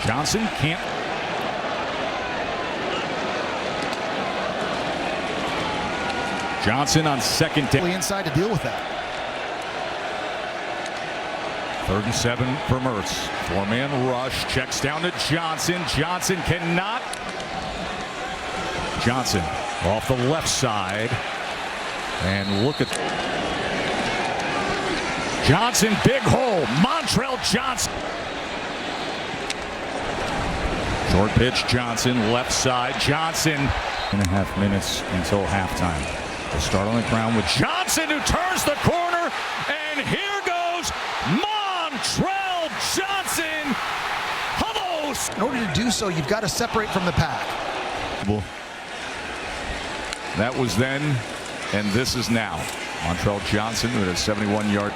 Johnson can't. Johnson on second down. Inside to deal with that. 3rd and 7 for Mertz. 4-man rush. Checks down to Johnson. Johnson cannot. Johnson off the left side. And look at Johnson. Big hole. Montrell Johnson. Short pitch. Johnson left side. Johnson. 1.5 minutes until halftime. We'll start on the ground with Johnson, who turns the corner. And here goes Montrell Johnson. Almost. In order to do so, you've got to separate from the pack. That was then, and this is now. Montrell Johnson with a 71-yard.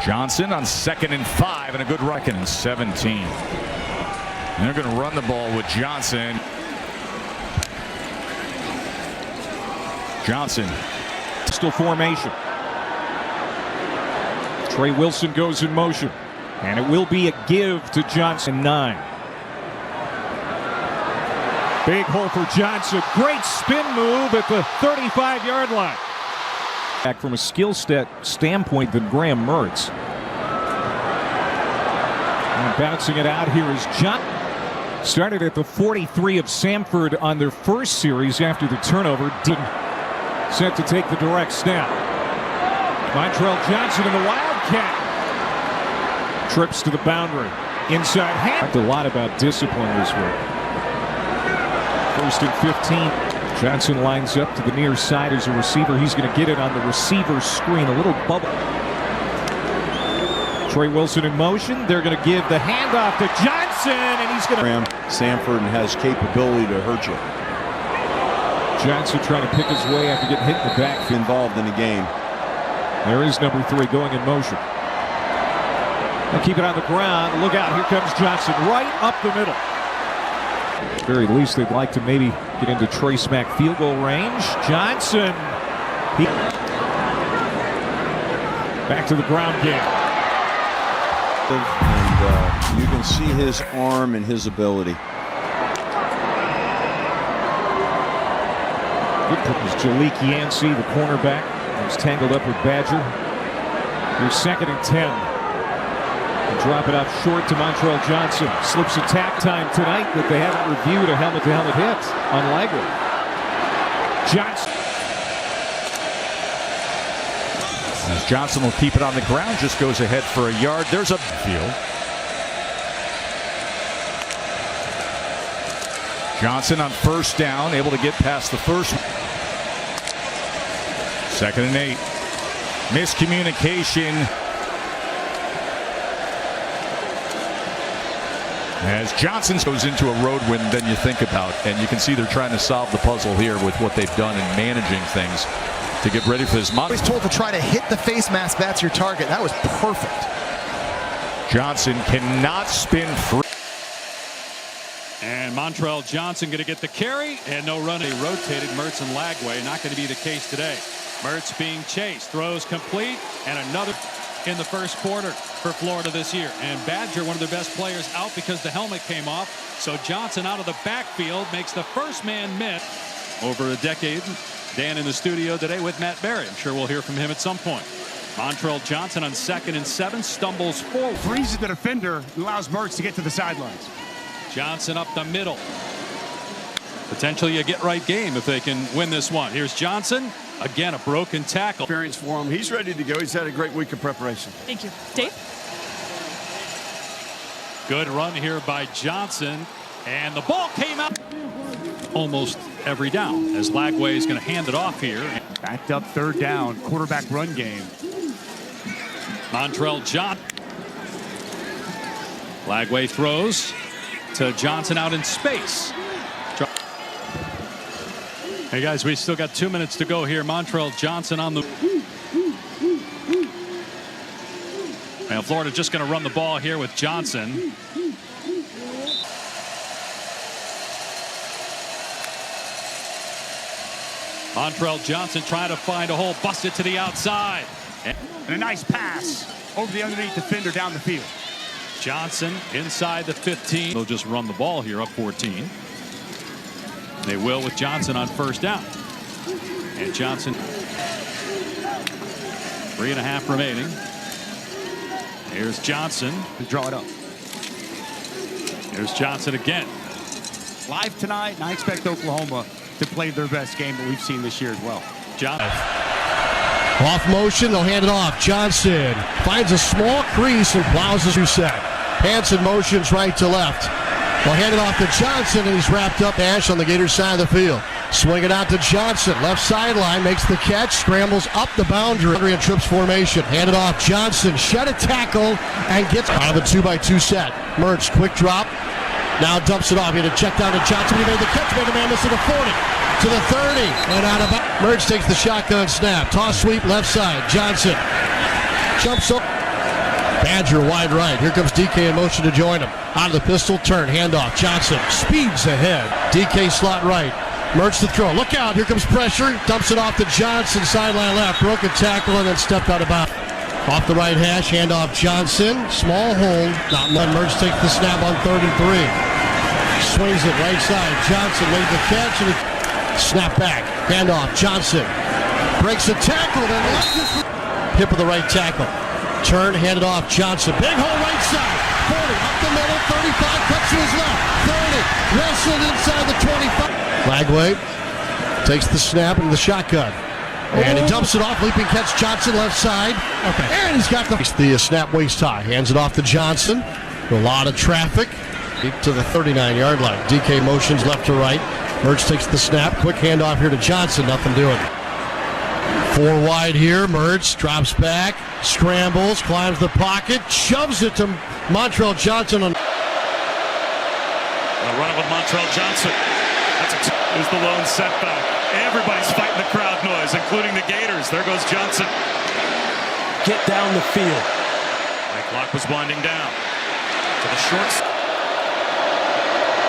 Johnson on 2nd and 5 and a good reckon in 17. And they're going to run the ball with Johnson. Johnson. Still formation. Trey Wilson goes in motion. And it will be a give to Johnson. 9. Big hole for Johnson. Great spin move at the 35-yard line. Back from a skill standpoint than Graham Mertz. And bouncing it out here is John. Started at the 43 of Samford on their first series after the turnover. Set to take the direct snap. Montrell Johnson in the Wildcat. Trips to the boundary. Inside hand. Talked a lot about discipline this week. 1st and 15. Johnson lines up to the near side as a receiver. He's going to get it on the receiver's screen. A little bubble. Trey Wilson in motion. They're going to give the handoff to Johnson, and he's going to. Samford has capability to hurt you. Johnson trying to pick his way after getting hit in the back. Involved in the game. There is number 3 going in motion. They'll keep it on the ground. Look out, here comes Johnson right up the middle. At the very least, they'd like to maybe get into Trey Smack field goal range. Johnson. Back to the ground game. And you can see his arm and his ability. It was Jalik Yancey, the cornerback. He was tangled up with Badger. Here's 2nd and 10. They drop it out short to Montrell Johnson. Slips attack time tonight that they haven't reviewed a helmet-to-helmet hit on Lagway. Johnson. As Johnson will keep it on the ground, just goes ahead for a yard. There's a field. Johnson on 1st down, able to get past the first. 2nd and 8. Miscommunication. As Johnson goes into a road win, then you think about, and you can see they're trying to solve the puzzle here with what they've done in managing things to get ready for this. Always told to try to hit the face mask. That's your target. That was perfect. Johnson cannot spin free. And Montrell Johnson going to get the carry and no run. They rotated Mertz and Lagway. Not going to be the case today. Mertz being chased, throws complete, and another in the first quarter for Florida this year. And Badger, one of their best players, out because the helmet came off. So Johnson out of the backfield makes the first man miss. Over a decade, Dan in the studio today with Matt Berry. I'm sure we'll hear from him at some point. Montrell Johnson on 2nd and 7, stumbles forward. Freezes the defender and allows Mertz to get to the sidelines. Johnson up the middle. Potentially a get-right game if they can win this one. Here's Johnson. Again, a broken tackle. Experience for him. He's ready to go. He's had a great week of preparation. Thank you. Dave? Good run here by Johnson. And the ball came out almost every down as Lagway is going to hand it off here. Backed up 3rd down. Quarterback run game. Montrell Johnson. Lagway throws to Johnson out in space. Hey guys, we still got 2 minutes to go here. Montrell Johnson on the. And Florida just going to run the ball here with Johnson. Montrell Johnson trying to find a hole, busted to the outside. And a nice pass over the underneath defender down the field. Johnson inside the 15. They'll just run the ball here up 14. They will with Johnson on first down. And Johnson, 3.5 remaining. Here's Johnson. Draw it up. Here's Johnson again. Live tonight, and I expect Oklahoma to play their best game that we've seen this year as well. Johnson. Off motion, they'll hand it off. Johnson finds a small crease and plows his set. Hanson motions right to left. They'll hand it off to Johnson, and he's wrapped up Ash on the Gators side of the field. Swing it out to Johnson. Left sideline, makes the catch, scrambles up the boundary and trips formation. Hand it off. Johnson shed a tackle and gets out of a 2x2 set. Mertz, quick drop. Now dumps it off. He had to check down to Johnson. He made the catch, made a man miss to the 40, to the 30, and out of bounds. Mertz takes the shotgun snap. Toss sweep left side. Johnson jumps up. Badger wide right. Here comes DK in motion to join him. Out of the pistol, turn, handoff. Johnson speeds ahead. DK slot right. Mertz to throw. Look out. Here comes pressure. Dumps it off to Johnson. Sideline left. Broken tackle and then stepped out of bounds. Off the right hash. Handoff Johnson. Small hold. Not one. Mertz takes the snap on 3rd and 3. Swings it right side. Johnson made the catch and snap back. Handoff Johnson. Breaks a tackle. Then hip of the right tackle. Turn, handed off Johnson. Big hole right side. 40, up the middle, 35, cuts to his left. 30, wrestled inside the 25. Lagway takes the snap and the shotgun. And he dumps it off. Leaping catch, Johnson left side. Okay. And he's got the snap waist high. Hands it off to Johnson. A lot of traffic. Deep to the 39-yard line. DK motions left to right. Mertz takes the snap. Quick handoff here to Johnson. Nothing doing. 4 wide here. Mertz drops back, scrambles, climbs the pocket, shoves it to Montrell Johnson. A run with Montrell Johnson. There's the lone setback. Everybody's fighting the crowd noise, including the Gators. There goes Johnson. Get down the field. The clock was winding down. To the shorts.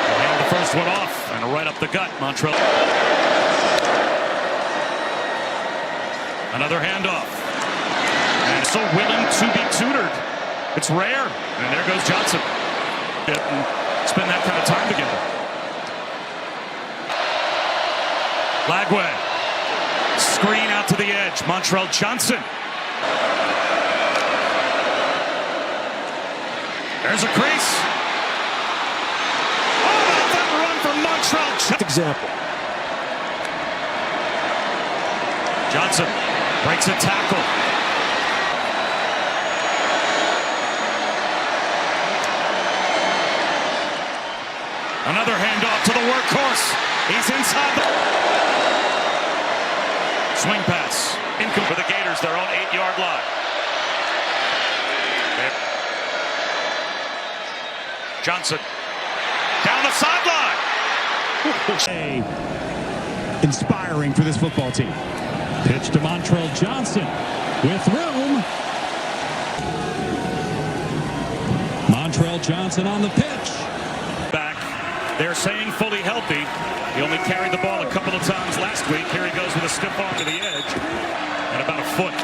Hand the first one off and right up the gut. Montrell. Another handoff. And so willing to be tutored. It's rare. And there goes Johnson. And spend that kind of time together. Lagway. Screen out to the edge. Montrell Johnson. There's a crease. Oh, that run from Montrell Johnson. Example. Johnson breaks a tackle. Another handoff to the workhorse. He's inside the swing pass. Incomplete for the Gators, their own 8-yard line. Johnson down the sideline. Inspiring for this football team. Pitch to Montrell Johnson with room. Montrell Johnson on the pitch. Back. They're saying fully healthy. He only carried the ball a couple of times last week. Here he goes with a stiff arm to the edge and about a foot.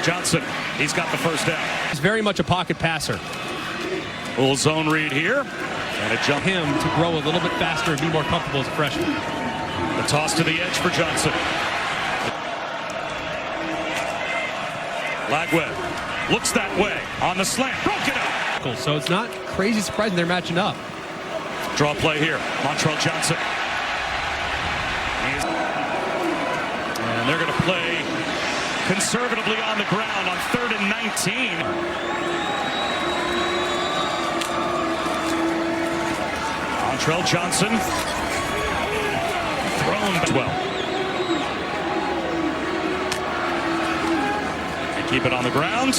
Johnson, he's got the first down. He's very much a pocket passer. Little zone read here and a jump. Him to grow a little bit faster and be more comfortable as a freshman. The toss to the edge for Johnson. Lagway looks that way on the slant. Broke it up. So it's not crazy surprising they're matching up. Draw play here. Montrell Johnson. And they're going to play conservatively on the ground on 3rd and 19. Montrell Johnson. Thrown well. They keep it on the ground.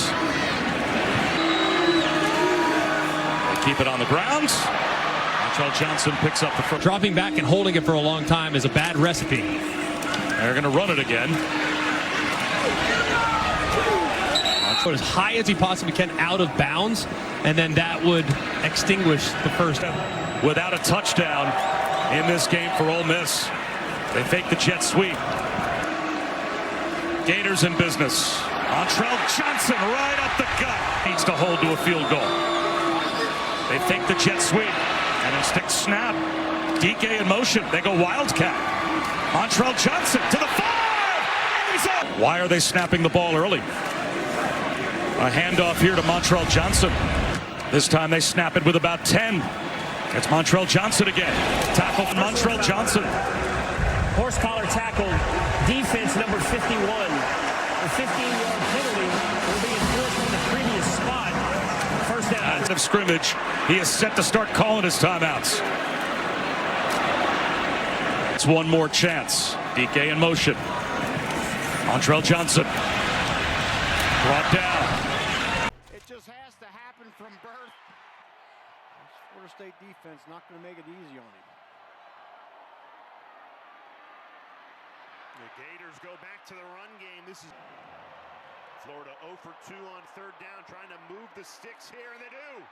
They keep it on the ground. Montrell Johnson picks up the first. Dropping back and holding it for a long time is a bad recipe. They're going to run it again. As high as he possibly can out of bounds, and then that would extinguish the first. Without a touchdown in this game for Ole Miss. They fake the jet sweep. Gators in business. Montrell Johnson right up the gut. Needs to hold to a field goal. They fake the jet sweep. And instinct snap. DK in motion. They go Wildcat. Montrell Johnson to the 5. And he's out. Why are they snapping the ball early? A handoff here to Montrell Johnson. This time they snap it with about 10. It's Montrell Johnson again. Tackle from Montrell Johnson. Horse collar tackle. Defense number 51. The 15-yard penalty will be enforced from the previous spot. First down. Of scrimmage, he is set to start calling his timeouts. It's one more chance. DK in motion. Montrell Johnson. Brought down. It just has to happen from birth. This Florida State defense not going to make it easy on him. The Gators go back to the run game. This is Florida 0 for 2 on third down, trying to move the sticks here, and they do.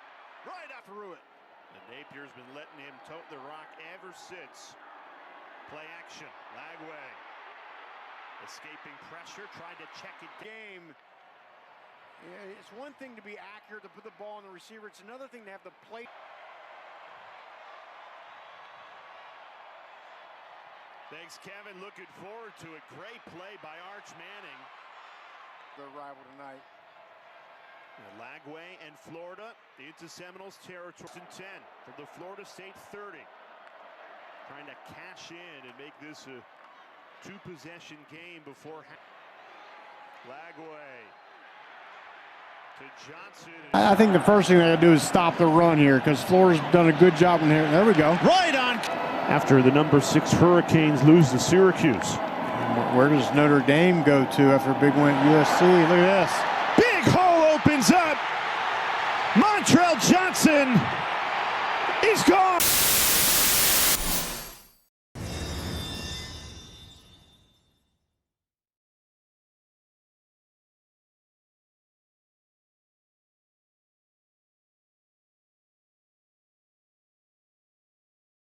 Right up through it. And Napier's been letting him tote the rock ever since. Play action, Lagway. Escaping pressure, trying to check it. Game. Yeah, it's one thing to be accurate, to put the ball on the receiver. It's another thing to have the plate. Thanks, Kevin. Looking forward to it. Great play by Arch Manning. The rival tonight. Lagway and Florida into Seminoles territory. 10 from the Florida State 30. Trying to cash in and make this a two-possession game before Lagway to Johnson. I think the first thing they got to do is stop the run here, because Florida's done a good job in here. There we go. Right on. After the number 6 Hurricanes lose to Syracuse. Where does Notre Dame go to after a big win at USC? Look at this. Big hole opens up. Montrell Johnson is gone.